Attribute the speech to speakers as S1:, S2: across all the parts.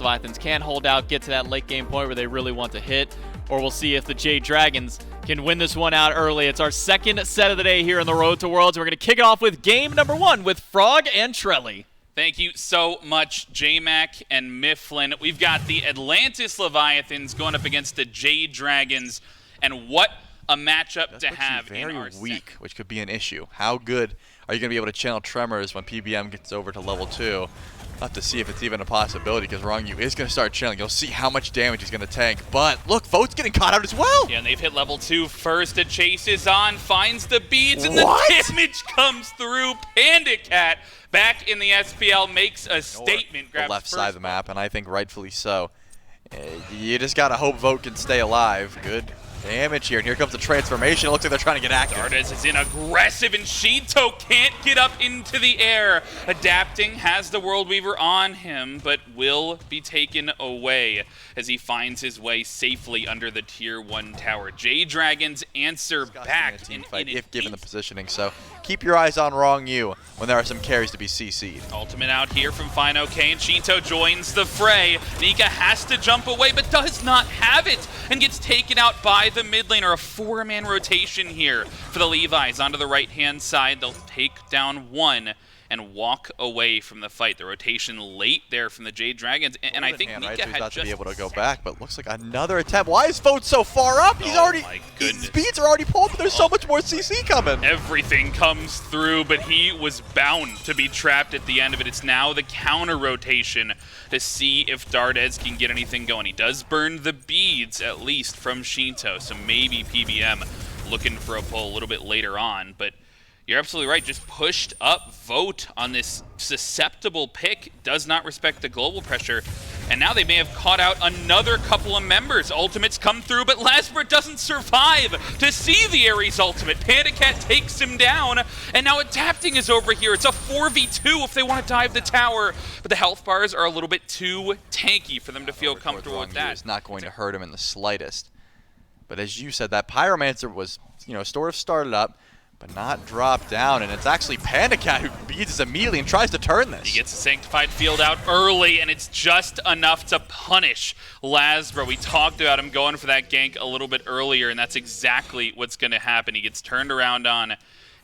S1: Leviathans can hold out, get to that late game point where they really want to hit, or we'll see if the Jade Dragons can win this one out early. It's our second set of the day here on the Road to Worlds. We're going to kick it off with game number 1 with Frog and Trelly.
S2: Thank you so much, J-Mac and Mifflin. We've got the Atlantis Leviathans going up against the Jade Dragons, and what a matchup to have in our
S3: weak, which could be an issue. How good are you going to be able to channel Tremors when PBM gets over to level 2? We'll have to see if it's even a possibility, because Rongu is going to start channeling. You'll see how much damage he's going to tank. But look, Vote's getting caught out as well.
S2: Yeah, and they've hit level 2 first. The chase is on, finds the beads, and the damage comes through. Panda Cat back in the SPL makes a statement.
S3: The left side of the map, and I think rightfully so. You just got to hope Vote can stay alive. Good damage here, and here comes the transformation. It looks like they're trying to get active.
S2: Dardes is in aggressive, and Shinto can't get up into the air. Adapting, has the World Weaver on him, but will be taken away as he finds his way safely under the Tier 1 tower. Jade Dragons answer back
S3: in a team fight if given the positioning, so keep your eyes on Rongu when there are some carries to be CC'd.
S2: Ultimate out here from Fino K, and Shinto joins the fray. Nika has to jump away, but does not have it, and gets taken out by the mid laner. A 4-man rotation here for the Levi's onto the right-hand side. They'll take down one and walk away from the fight. The rotation late there from the Jade Dragons, and I think Nika had
S3: about to be able to go back, but looks like another attempt. Why is Vote so far up? He's already, his speeds are already pulled, but there's so much more CC coming.
S2: Everything comes through, but he was bound to be trapped at the end of it. It's now the counter rotation to see if Dardes can get anything going. He does burn the beads, at least from Shinto, so maybe PBM looking for a pull a little bit later on, but you're absolutely right. Just pushed up Vote on this susceptible pick. Does not respect the global pressure. And now they may have caught out another couple of members. Ultimates come through, but Lasper doesn't survive to see the Ares ultimate. Panda Cat takes him down, and now Adapting is over here. It's a 4v2 if they want to dive the tower. But the health bars are a little bit too tanky for them to feel comfortable with that.
S3: It's not going to hurt him in the slightest. But as you said, that Pyromancer was, sort of started up, but not dropped down, and it's actually Panda Cat who beats us immediately and tries to turn this.
S2: He gets a Sanctified Field out early, and it's just enough to punish Lasbro. We talked about him going for that gank a little bit earlier, and that's exactly what's going to happen. He gets turned around on,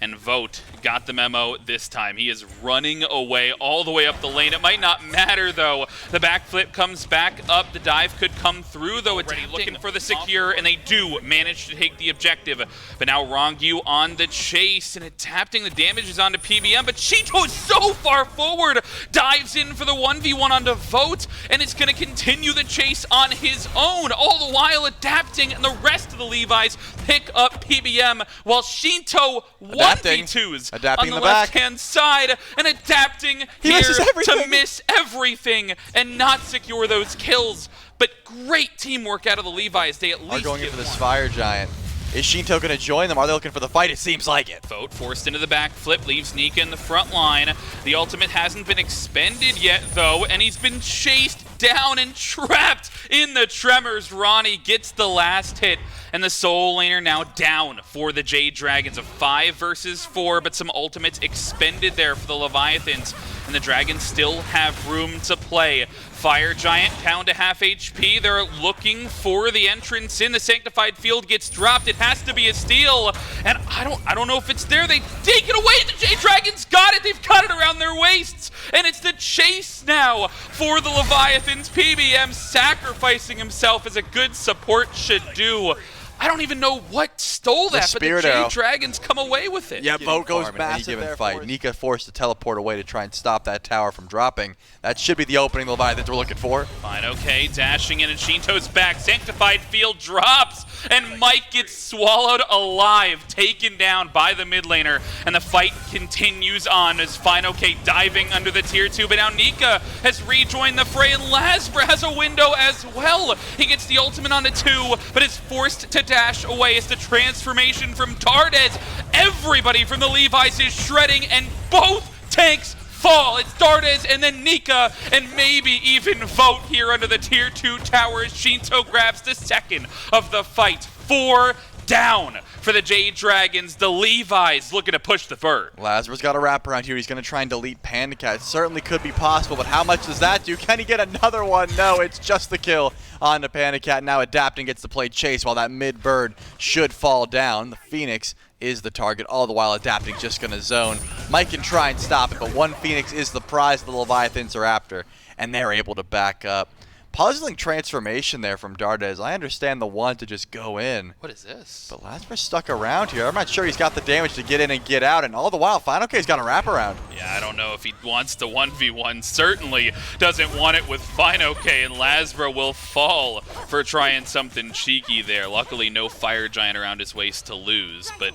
S2: and Vote got the memo this time. He is running away all the way up the lane. It might not matter, though. The backflip comes back up. The dive could come through, though. It's looking for the secure, and they do manage to take the objective. But now Rongu on the chase, and Adapting. The damage is onto PBM, but Shinto is so far forward. Dives in for the 1v1 onto Vote, and it's going to continue the chase on his own, all the while Adapting and the rest of the Levi's pick up PBM, while Shinto 1v2s on the left-hand side, and Adapting here to miss everything and not secure those kills. But great teamwork out of the Levi's. They at least
S3: are going in for this Fire Giant. Is Shinto going to join them? Are they looking for the fight? It seems like it.
S2: Vote forced into the backflip, leaves Nika in the front line. The ultimate hasn't been expended yet, though, and he's been chased down and trapped in the Tremors. Ronnie gets the last hit, and the Soul Laner now down for the Jade Dragons. A 5 versus 4, but some ultimates expended there for the Leviathans, and the Dragons still have room to play. Fire Giant down to half HP. They're looking for the entrance in. The Sanctified Field gets dropped. It has to be a steal, and I don't know if it's there. They take it away. The Jade Dragons got it. They've cut it around their waists, and it's the chase now for the Leviathans. PBM sacrificing himself as a good support should do. I don't even know what stole that, but the Jade Dragons come away with it.
S3: Yeah, Vote goes massive there. Fight. Nika forced to teleport away to try and stop that tower from dropping. That should be the opening Leviathans we're looking for.
S2: Fine, okay, dashing in, and Shinto's back. Sanctified Field drops, and Mike gets swallowed alive, taken down by the mid laner, and the fight continues on as Fine OK diving under the tier 2, but now Nika has rejoined the fray, and Lasbra has a window as well. He gets the ultimate onto 2, but is forced to dash away as the transformation from Dardes. Everybody from the Levi's is shredding, and both tanks fall. It's Dardes and then Nika, and maybe even Vote here under the tier 2 tower as Shinto grabs the second of the fight. 4 down for the Jade Dragons. The Levi's looking to push the bird.
S3: Lazarus got a wrap around here. He's going to try and delete PandaCat. Certainly could be possible, but how much does that do? Can he get another one? No, it's just the kill on the PandaCat. Now Adapting gets to play chase while that mid bird should fall down. The Phoenix is the target, all the while Adapting just going to zone. Mike can try and stop it, but one Phoenix is the prize the Leviathans are after, and they're able to back up. Puzzling transformation there from Dardes. I understand the one to just go in.
S2: What is this?
S3: But Lazarus stuck around here. I'm not sure he's got the damage to get in and get out, and all the while, Final K's got a wraparound.
S2: Yeah, I don't know if he wants to 1v1. Certainly doesn't want it with Final K, and Lazarus will fall for trying something cheeky there. Luckily, no Fire Giant around his waist to lose, but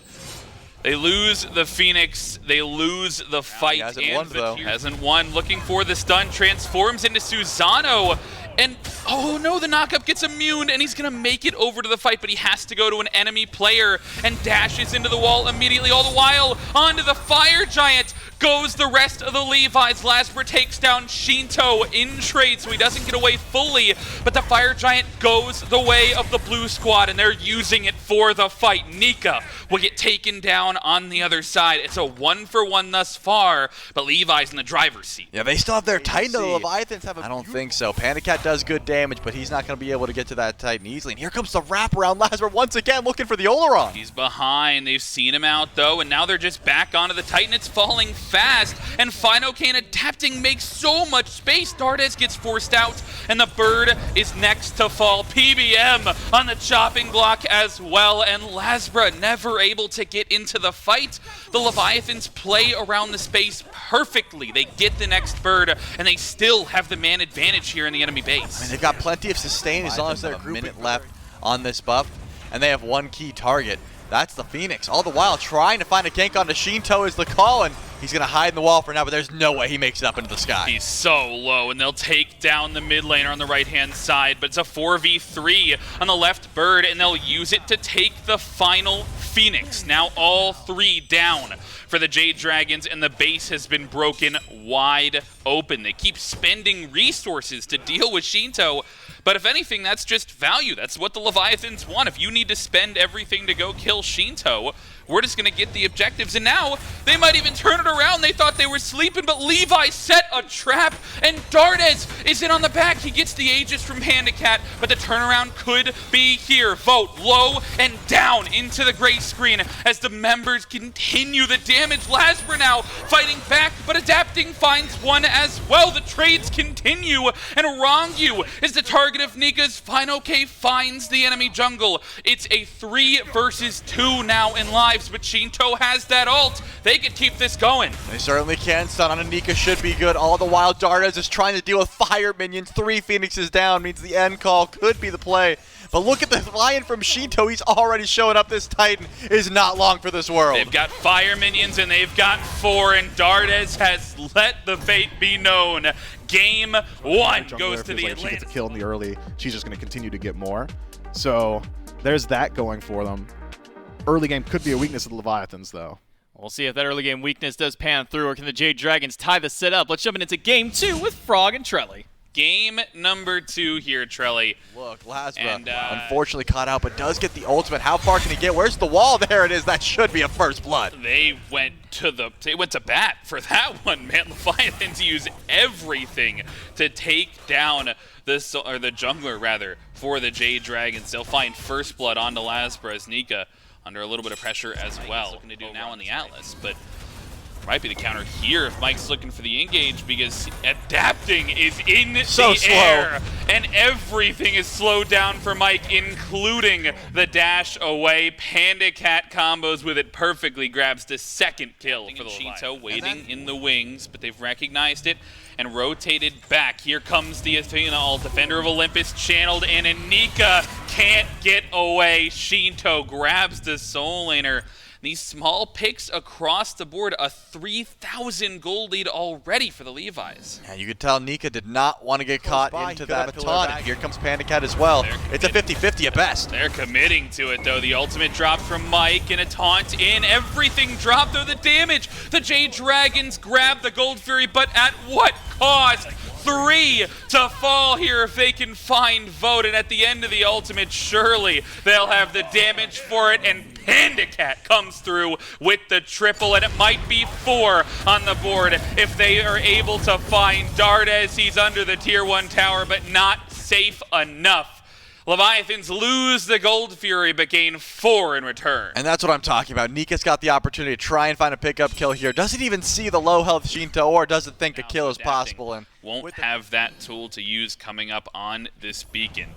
S2: they lose the Phoenix, they lose the fight.
S3: He hasn't won, though.
S2: Hasn't won, looking for the stun, transforms into Susano, and oh no, the knockup gets immune, and he's gonna make it over to the fight, but he has to go to an enemy player and dashes into the wall immediately. All the while, onto the Fire Giant goes the rest of the Levi's. Lasper takes down Shinto in trade, so he doesn't get away fully, but the Fire Giant goes the way of the blue squad, and they're using it for the fight. Nika will get taken down on the other side. It's a 1-for-1 thus far, but Levi's in the driver's seat.
S3: Yeah, they still have their Titan. The Leviathans have a... I don't think so. PandaCat does good damage, but he's not going to be able to get to that Titan easily. And here comes the wraparound. Lazarus once again looking for the Oleron.
S2: He's behind. They've seen him out, though, and now they're just back onto the Titan. It's falling fast, and Final K and Adapting makes so much space. Dardes gets forced out, and the bird is next to fall. PBM on the chopping block as well, and Lasbra never able to get into the fight. The Leviathans play around the space perfectly. They get the next bird, and they still have the man advantage here in the enemy base.
S3: I mean, they've got plenty of sustain as long as they're a minute left on this buff, and they have one key target. That's the Phoenix. All the while trying to find a gank onto Shinto is the call, and he's going to hide in the wall for now, but there's no way he makes it up into the sky.
S2: He's so low, and they'll take down the mid laner on the right-hand side, but it's a 4v3 on the left bird, and they'll use it to take the final Phoenix. Now all three down for the Jade Dragons, and the base has been broken wide open. They keep spending resources to deal with Shinto, but if anything, that's just value. That's what the Leviathans want. If you need to spend everything to go kill Shinto, we're just going to get the objectives. And now they might even turn it around. They thought they were sleeping, but Levi set a trap, and Dardes is in on the back. He gets the Aegis from PandaCat, but the turnaround could be here. Vote low and down into the gray screen as the members continue the damage. Lasper now fighting back, but Adapting finds one as well. The trades continue, and Rongyu is the target of Nika's. Final K finds the enemy jungle. It's a 3 versus 2 now in lives, but Shinto has that ult. They could keep this going.
S3: They certainly can. Stun on Nika should be good. All the while, Dardes is trying to deal with fire minions. 3 Phoenixes down means the end call could be the play. But look at the lion from Shinto. He's already showing up. This Titan is not long for this world.
S2: They've got fire minions, and they've got 4, and Dardes has let the fate be known. Game 1 goes to the Atlantis.
S4: She gets a kill in the early. She's just going to continue to get more. So there's that going for them. Early game could be a weakness of the Leviathans, though.
S1: We'll see if that early game weakness does pan through, or can the Jade Dragons tie the set up. Let's jump into game 2 with Frog and Trelly.
S2: Game number 2 here, Trelly.
S3: Look, Lasbra unfortunately caught out, but does get the ultimate. How far can he get? Where's the wall? There it is. That should be a first blood.
S2: They went to bat for that one, man. Leviathans use everything to take down the jungler, rather, for the Jade Dragons. They'll find first blood onto Lasbra as Nika under a little bit of pressure as well. Looking to do now on the Atlas, but might be the counter here if Mike's looking for the engage, because Adapting is in the air, and everything is slowed down for Mike, including the dash away. PandaCat combos with it perfectly, grabs the second kill for the Shinto, waiting in the wings, but they've recognized it and rotated back. Here comes the Athena ult. Defender of Olympus channeled in, and Nika can't get away. Shinto grabs the soul laner. These small picks across the board, a 3,000 gold lead already for the Levi's.
S3: Yeah, you could tell Nika did not want to get caught into that taunt. And here comes PandaCat as well. It's a 50-50 at best.
S2: They're committing to it, though. The ultimate dropped from Mike, and a taunt in. Everything dropped, though. The damage. The Jade Dragons grab the Gold Fury, but at what cost? 3 to fall here if they can find Vote, and at the end of the ultimate, surely they'll have the damage for it, and PandaCat comes through with the triple, and it might be 4 on the board if they are able to find Dardes. He's under the tier 1 tower, but not safe enough. Leviathans lose the Gold Fury, but gain 4 in return.
S3: And that's what I'm talking about. Nika's got the opportunity to try and find a pickup kill here. Doesn't even see the low health Shinto, or doesn't think a kill is possible. And
S2: won't have that tool to use coming up on this beacon.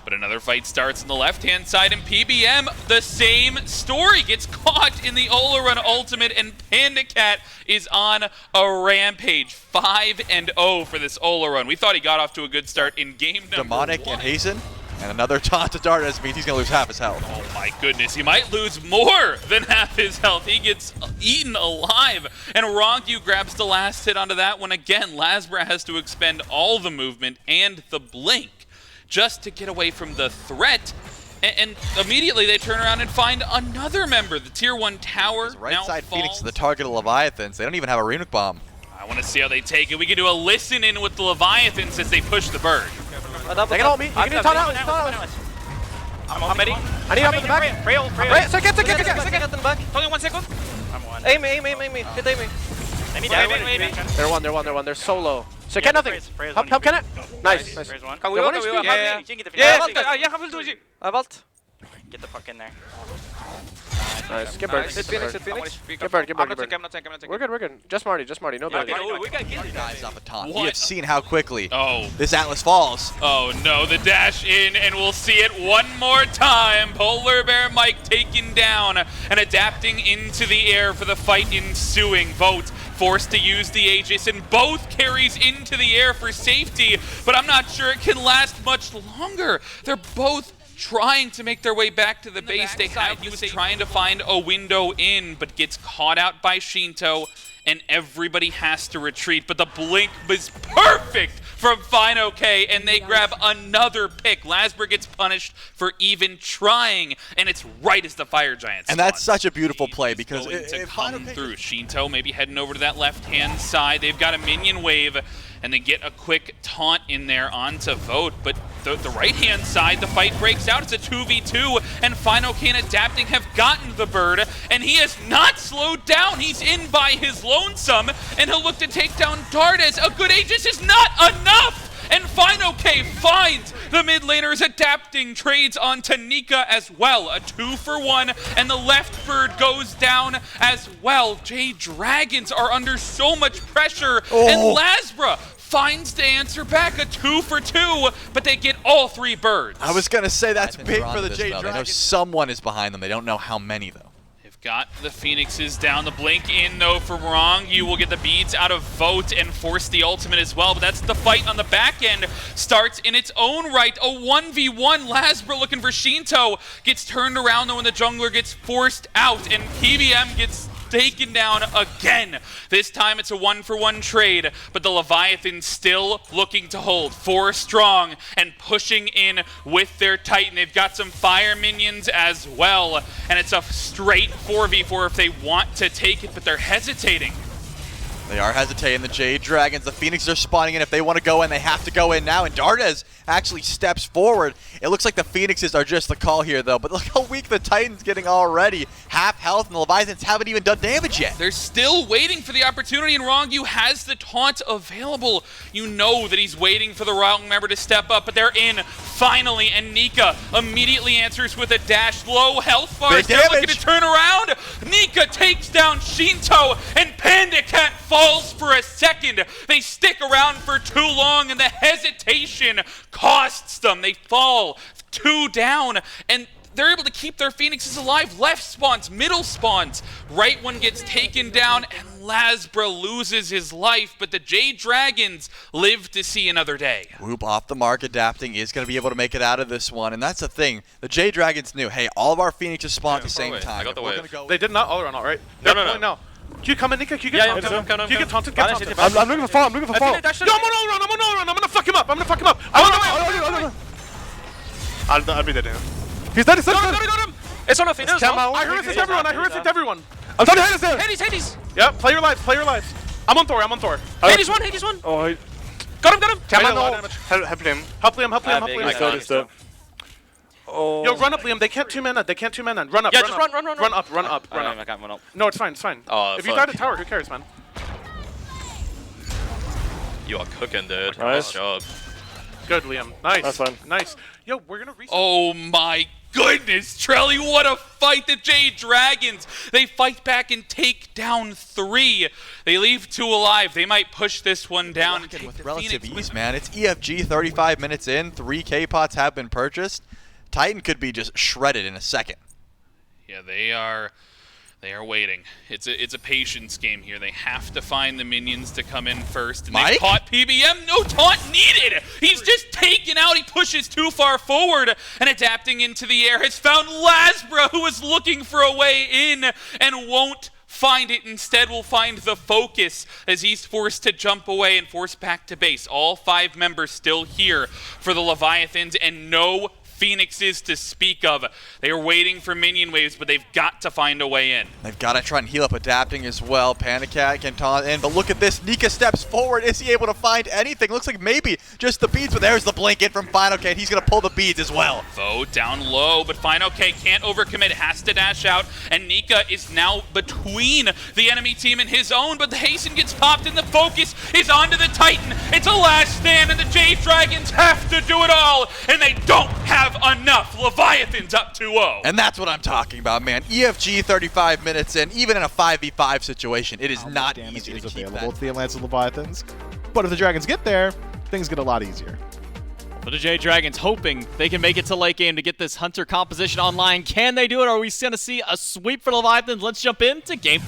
S2: But another fight starts on the left-hand side, and PBM, the same story, gets caught in the Ola Run ultimate, and PandaCat is on a rampage. 5-0 for this Ola Run. We thought he got off to a good start in game number
S3: Demonic
S2: 1.
S3: and Hasten. And another taunt to Dardes means he's going to lose half his health.
S2: Oh my goodness, he might lose more than half his health. He gets eaten alive. And Rongu grabs the last hit onto that one again. Lasbra has to expend all the movement and the blink just to get away from the threat. And immediately they turn around and find another member. The tier 1 tower
S3: His right
S2: now
S3: side
S2: falls.
S3: Phoenix is the target of Leviathans. They don't even have a runic bomb.
S2: I want to see how they take it. We can do a listen in with the Leviathans as they push the bird.
S5: They can ult me. You can do turn out.
S6: I'm ready.
S5: I need help in the back.
S6: Rail.
S5: Second in the back.
S6: Only 1 second. I'm one.
S5: Aim me. Hit aim me.
S6: Let me die.
S5: They're one. They're so low. So get nothing. Help, can it? Nice.
S6: Can we ult?
S5: Yeah.
S6: Yeah, han vill do it.
S5: I have ult.
S6: Get the fuck in there.
S5: Nice. Get bird. Hit Phoenix. Get bird.
S6: I'm not taking.
S5: We're good. Just Marty. No bad.
S6: We got killed.
S3: Guys off a taunt.
S2: What?
S3: We have seen how quickly
S2: Oh.
S3: this Atlas falls.
S2: Oh no, the dash in, and we'll see it one more time. Polar Bear Mike taken down and adapting into the air for the fight ensuing. Vote forced to use the Aegis, and both carries into the air for safety, but I'm not sure it can last much longer. They're both trying to make their way back to the base. He was trying to find a window in, but gets caught out by Shinto, and everybody has to retreat. But the blink was perfect from Fine OK, and they grab another pick. Lasberg gets punished for even trying, and it's right as the Fire Giant
S3: And that's
S2: spawns.
S3: such a beautiful play because
S2: Going to
S3: if
S2: come through. Shinto maybe heading over to that left-hand side. They've got a minion wave, and they get a quick taunt in there onto Vote. But the right-hand side, the fight breaks out. It's a 2v2, and Fine OK and Adapting have gotten the bird, and he has not slowed down. He's in by his lonesome, and he'll look to take down Dardes. A good Aegis is not enough! And Fine OK finds the mid laners. Adapting trades on Tanika as well. A 2-for-1, and the left bird goes down as well. Jade Dragons are under so much pressure, and Lasbra finds the answer back. A 2-for-2, but they get all 3 birds.
S3: I was going to say that's
S7: I've been
S3: big
S7: drawn
S3: for
S7: to
S3: the
S7: this,
S3: Jade
S7: though.
S3: Dragons. They know someone is behind them. They don't know how many, though.
S2: They've got the Phoenixes down. The blink in, though, from Wrong. You will get the beads out of Vote and force the ultimate as well. But that's the fight on the back end. Starts in its own right. A 1v1. Lasbra looking for Shinto. Gets turned around, though, and the jungler gets forced out. And PBM gets taken down again. This time it's a 1-for-1 trade, but the Leviathan still looking to hold. 4 strong and pushing in with their Titan. They've got some fire minions as well, and it's a straight 4v4 if they want to take it, but they're hesitating.
S3: They are hesitating. The Jade Dragons, the Phoenixes are spawning in. If they want to go in, they have to go in now. And Dardes actually steps forward. It looks like the Phoenixes are just the call here, though. But look how weak the Titan's getting already. Half health, and the Leviathans haven't even done damage yet.
S2: They're still waiting for the opportunity, and Rongu has the taunt available. You know that he's waiting for the wrong member to step up, but they're in finally, and Nika immediately answers with a dash. Low health bars. They're looking to turn around. Nika takes down Shinto, and PandaCat falls for a second. They stick around for too long, and the hesitation costs them. They fall 2 down, and they're able to keep their Phoenixes alive. Left spawns, middle spawns. Right one gets taken down, and Lasbra loses his life, but the Jade Dragons live to see another day.
S3: Whoop off the mark. Adapting is going to be able to make it out of this one, and that's the thing. The Jade Dragons knew, hey, all of our Phoenixes spawn at the same time.
S7: I got the
S3: We're
S7: wave.
S3: gonna go
S4: They did not all run out, right?
S7: No.
S4: Can you come in, Nika? Can you get taunted?
S7: come.
S4: Can you get taunted?
S6: Get
S4: Get taunted.
S6: taunted.
S4: I'm looking for fall. I'm looking for fall. Yo, I'm on all run. I'm gonna fuck him up. I'll be dead. He's dead.
S6: Got him. It's on a Phoenix.
S4: I horrific everyone. I'm trying to hit us.
S6: Hades.
S4: Yeah, play your lives. I'm on Thor.
S6: Hades one.
S4: Oh,
S6: Got him!
S5: Tap on
S6: Help
S5: the help him.
S6: Help Liam.
S5: I got his stuff. Oh.
S6: Yo, run up, Liam. They can't 2-man that. Run up.
S5: Yeah,
S6: run
S5: just
S6: up.
S5: run.
S6: Run up.
S5: I got one up.
S6: No, it's fine.
S5: Oh,
S6: if you die to tower, who cares, man?
S7: You are cooking, dude.
S5: Nice.
S7: Nice job.
S6: Good, Liam. Nice.
S5: That's fine.
S6: Nice. Yo, we're gonna reset.
S2: Oh my goodness, Trelly, what a fight. The Jade Dragons. They fight back and take down 3. They leave 2 alive. They might push this one down and take
S3: with
S2: the
S3: relative
S2: Phoenix
S3: ease,
S2: with
S3: man. It's EFG 35 minutes in. 3 K-pots have been purchased. Titan could be just shredded in a second.
S2: Yeah, they are waiting. It's a patience game here. They have to find the minions to come in first. And they
S3: Mike?
S2: caught PBM. No taunt needed. He's just taken out. He pushes too far forward and adapting into the air has found Lasbra, who is looking for a way in and won't find it. Instead will find the focus as he's forced to jump away and forced back to base. All 5 members still here for the Leviathans and no Phoenixes to speak of. They are waiting for minion waves, but they've got to find a way in.
S3: They've got to try and heal up adapting as well. Panicat can taunt in, but look at this. Nika steps forward. Is he able to find anything? Looks like maybe just the beads, but there's the blink in from Final K. He's going to pull the beads as well.
S2: Foe down low, but Final K can't overcommit, has to dash out, and Nika is now between the enemy team and his own, but the hasten gets popped and the focus is onto the Titan. It's a last stand, and the Jade Dragons have to do it all, and they don't have enough. Leviathans up 2-0.
S3: And that's what I'm talking about, man. EFG 35 minutes in, even in a 5v5 situation, it is not easy to keep
S4: available
S3: that.
S4: to the Atlantis and Leviathans. But if the Dragons get there, things get a lot easier.
S1: But the Jade Dragons hoping they can make it to late game to get this Hunter composition online. Can they do it? Or are we going to see a sweep for the Leviathans? Let's jump into game.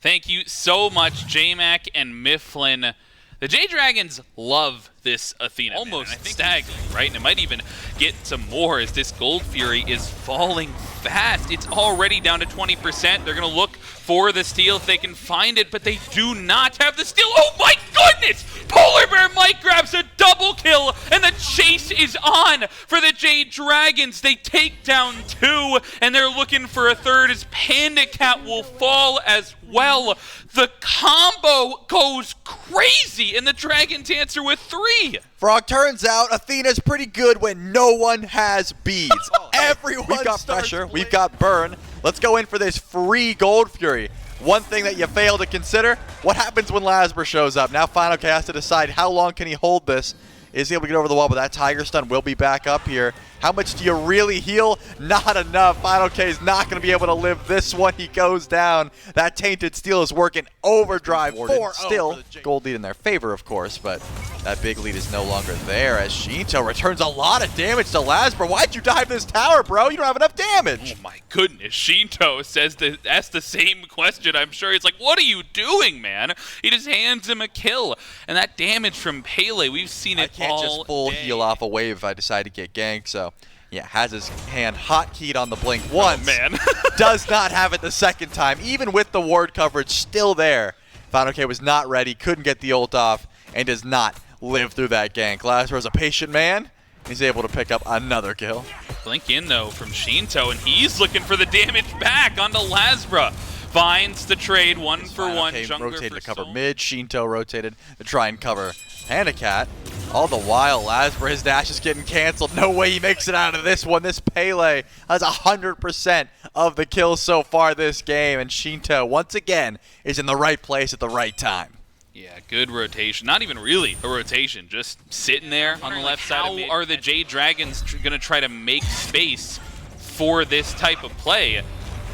S2: Thank you so much, J-Mac and Mifflin. The Jade Dragons love this Athena. Almost staggering, right? And it might even get some more as this Gold Fury is falling fast. It's already down to 20%. They're going to look for the steal if they can find it, but they do not have the steal. Oh my goodness! Polar Bear Mike grabs a double kill, and the chase is on for the Jade Dragons. They take down 2, and they're looking for a 3rd as Panda Cat will fall as well. The combo goes crazy, and the Dragons answer with 3.
S3: Frog, turns out Athena's pretty good when no one has beads. Everyone We've got pressure. We've got burn. Let's go in for this free Gold Fury. One thing that you fail to consider, what happens when Lasbra shows up? Now Final K has to decide how long can he hold this. Is he able to get over the wall, but that Tiger Stun will be back up here. How much do you really heal? Not enough. Final K is not going to be able to live this one. He goes down. That Tainted Steel is working overdrive. 4-0. Still, gold lead in their favor, of course, but that big lead is no longer there as Shinto returns a lot of damage to Lasbra. Why'd you dive this tower, bro? You don't have enough damage.
S2: Oh my goodness, Shinto asks the same question. I'm sure he's like, what are you doing, man? He just hands him a kill. And that damage from Pele, we've seen it all
S3: I can't just full
S2: day.
S3: heal off a wave if I decide to get ganked, so yeah, has his hand hotkeyed on the blink once.
S2: Oh, man.
S3: Does not have it the second time, even with the ward coverage still there. Final K was not ready, couldn't get the ult off, and does not live through that gank. Lasbra is a patient man. He's able to pick up another kill.
S2: Blink in, though, from Shinto, and he's looking for the damage back onto Lasbra. Finds the trade, 1-for-1. Jungler
S3: rotated
S2: for
S3: to cover
S2: Soul.
S3: mid. Shinto rotated to try and cover Panda Cat. All the while, Lasbra, his dash is getting canceled. No way he makes it out of this one. This Pele has 100% of the kills so far this game, and Shinto, once again, is in the right place at the right time.
S2: Yeah, good rotation. Not even really a rotation, just sitting there on the left side. How are the Jade Dragons going to try to make space for this type of play?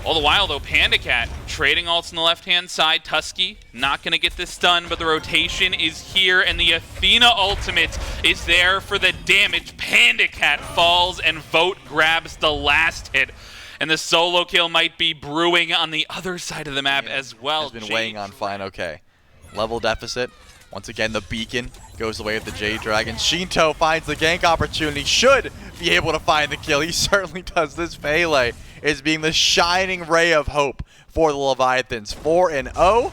S2: All the while, though, Panda Cat trading ults on the left-hand side. Tusky not going to get this done, but the rotation is here, and the Athena ultimate is there for the damage. Panda Cat falls, and Vote grabs the last hit. And the solo kill might be brewing on the other side of the map as well.
S3: Has been weighing on Fine OK. Level deficit. Once again, the beacon goes the way of the Jade Dragons. Shinto finds the gank opportunity. Should be able to find the kill. He certainly does. This Pele is being the shining ray of hope for the Leviathans. 4-0.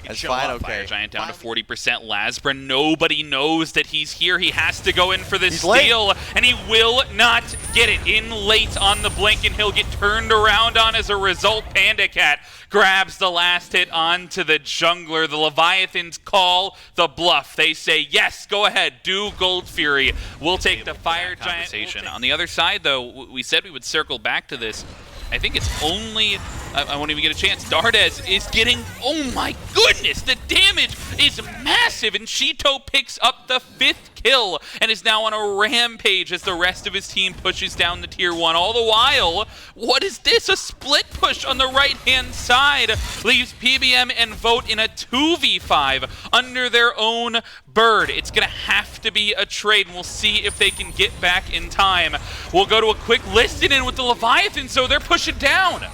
S3: That's
S2: Show
S3: fine,
S2: up.
S3: okay.
S2: Fire Giant down to 40%. Lasbra, nobody knows that he's here. He has to go in for the
S3: He's late.
S2: steal, and he will not get it. In late on the blink, and he'll get turned around on as a result. Panda Cat grabs the last hit onto the jungler. The Leviathans call the bluff. They say, yes, go ahead, do Gold Fury. We'll take the Fire Giant. On the other side, though, we said we would circle back to this. I think it's only, I won't even get a chance. Dardes is getting, oh my goodness, the damage is massive, and Shito picks up the 5th kill and is now on a rampage as the rest of his team pushes down the tier 1. All the while, what is this? A split push on the right-hand side leaves PBM and Vote in a 2v5 under their own bird. It's going to have to be a trade, and we'll see if they can get back in time. We'll go to a quick listen in with the Leviathan, so they're pushing down.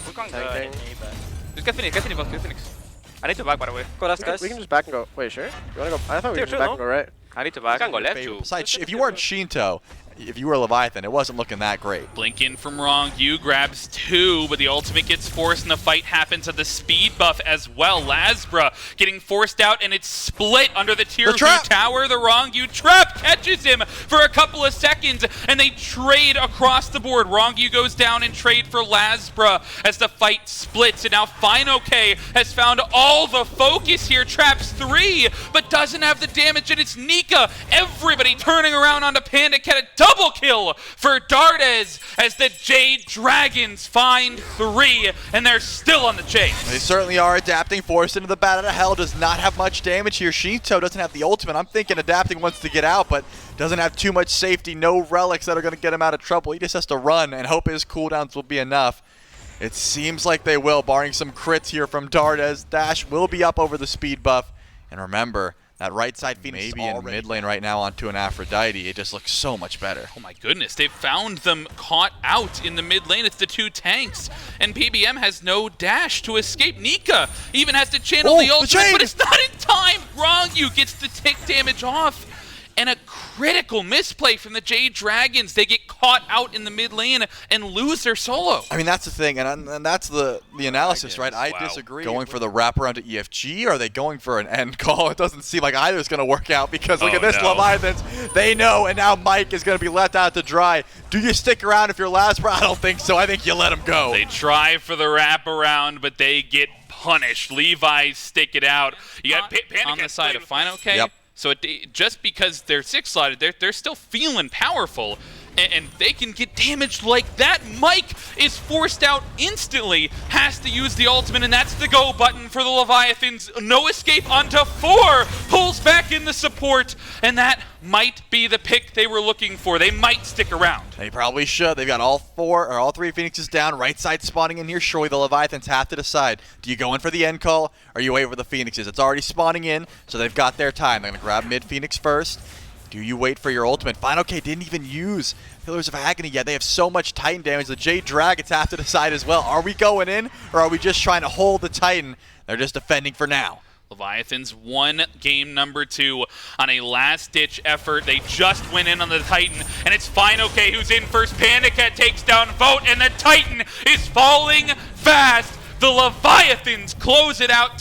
S5: Just get Phoenix. I need to back, by the way. Go last, guys.
S7: We can just back and go. Wait, sure? You wanna go? I thought we could just back and go right.
S5: I need to back.
S7: We can go left,
S5: too.
S3: Besides, if you weren't Shinto, if you were Leviathan, it wasn't looking that great.
S2: Blink in from Wrong. You grabs 2, but the ultimate gets forced, and the fight happens at the speed buff as well. Lasbra getting forced out, and it's split under the tier 2 tower. The Wrong You trap catches him for a couple of seconds, and they trade across the board. Wrong You goes down and trade for Lasbra as the fight splits, and now FineOK has found all the focus here. Traps 3, but doesn't have the damage, and it's Nika. Everybody turning around onto Panda Cat. A double kill for Dardes as the Jade Dragons find 3, and they're still on the chase.
S3: They certainly are adapting. Forced into the bat out of hell. Does not have much damage here. Shinto doesn't have the ultimate. I'm thinking adapting wants to get out, but doesn't have too much safety. No relics that are going to get him out of trouble. He just has to run and hope his cooldowns will be enough. It seems like they will, barring some crits here from Dardes. Dash will be up over the speed buff. And remember, that right side Phoenix maybe in mid lane right now onto an Aphrodite. It just looks so much better.
S2: Oh my goodness, they've found them caught out in the mid lane. It's the 2 tanks, and PBM has no dash to escape. Nika even has to channel the ultimate, but it's not in time. Wrong You gets the tick damage off. And a critical misplay from the Jade Dragons. They get caught out in the mid lane and lose their solo.
S3: I mean, that's the thing, and that's the analysis, right? I disagree. Going for the wraparound to EFG, or are they going for an end call? It doesn't seem like either is going to work out, because look at this, Leviathans. They know, and now Mike is going to be left out to dry. Do you stick around if you're Lasbra? I don't think so. I think you let him go.
S2: They try for the wraparound, but they get punished. Levi's stick it out. You got Panic on the side of FineOK.
S3: Yep.
S2: So just because they're 6-slotted, they're still feeling powerful, and they can get damaged like that. Mike is forced out instantly, has to use the ultimate, and that's the go button for the Leviathans. No escape onto 4, pulls back in the support, and that might be the pick they were looking for. They might stick around.
S3: They probably should. They've got all 3 Phoenixes down, right side spawning in here. Surely the Leviathans have to decide. Do you go in for the end call, or you wait for the Phoenixes? It's already spawning in, so they've got their time. They're going to grab mid Phoenix first. Do you wait for your ultimate? FineOK didn't even use Pillars of Agony yet. They have so much Titan damage. The Jade Dragons have to decide as well. Are we going in, or are we just trying to hold the Titan? They're just defending for now.
S2: Leviathans won game number 2 on a last-ditch effort. They just went in on the Titan, and it's FineOK who's in first. Panda Cat takes down Vote, and the Titan is falling fast. The Leviathans close it out.